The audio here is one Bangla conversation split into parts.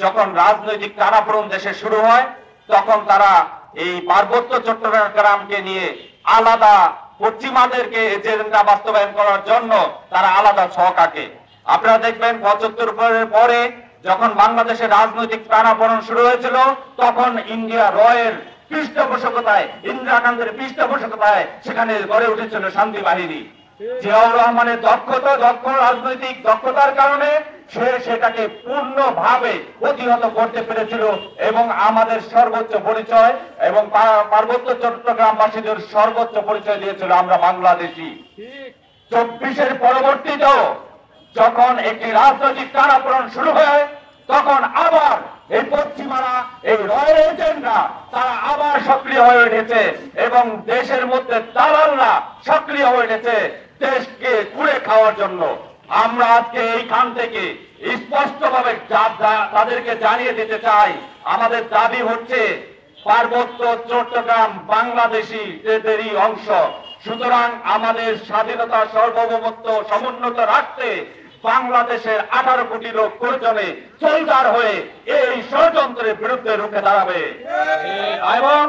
যখন রাজনৈতিক টানাপোড়েন দেশে শুরু হয় তখন তারা এই পার্বত্য চট্টগ্রামকে নিয়ে আলাদা পশ্চিমাদেরকে এজেন্ডা বাস্তবায়ন করার জন্য তারা আলাদা ছক আঁকে। আপনারা দেখবেন ৭৫ পরে যখন বাংলাদেশের রাজনৈতিক টানাপোড়েন শুরু হয়েছিল তখন ইন্ডিয়া রয়ের পৃষ্ঠপোষকতায়, ইন্দিরা গান্ধীর পৃষ্ঠপোষকতায় সেখানে গড়ে উঠেছিল শান্তি বাহিনী। জিয়াউর রহমানের দক্ষ রাজনৈতিক দক্ষতার কারণে সে সেটাকে পূর্ণভাবে প্রতিহত করতে পেরেছিল এবং আমাদের সর্বোচ্চ পরিচয় এবং পার্বত্য চট্টগ্রামবাসীদের সর্বোচ্চ পরিচয় দিয়েছিল আমরা বাংলাদেশী। ২৪-এর পরবর্তীতেও যখন একটি রাজনৈতিক টানাপোড়েন শুরু হয় তখন আবার এই পশ্চিমারা, এই রয়ের এজেন্টরা তারা আবার সক্রিয় হয়ে উঠেছে এবং দেশের মধ্যে দালালরা সক্রিয় হয়ে উঠেছে দেশকে কুড়ে খাওয়ার জন্য। আমরা আজকে এইখান থেকে স্পষ্টভাবে তাদেরকে জানিয়ে দিতে চাই, আমাদের দাবি হচ্ছে পার্বত্য চট্টগ্রাম বাংলাদেশীদেরই অংশ। সুতরাং আমাদের স্বাধীনতা, সার্বভৌমত্ব সমুন্নত রাখতে বাংলাদেশের 18 কোটি লোক প্রয়োজনে সোলজার হয়ে এই ষড়যন্ত্রের বিরুদ্ধে রুখে দাঁড়াবে এবং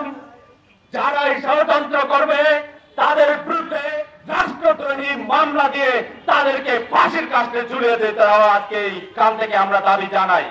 যারা এই ষড়যন্ত্র করবে তাদের বিরুদ্ধে রাষ্ট্রদ্রোহী মামলা দিয়ে তাদেরকে ফাঁসির কাস্টে ঝুলিয়ে দিতে হবে। আজকে এই কাল থেকে আমরা দাবি জানাই।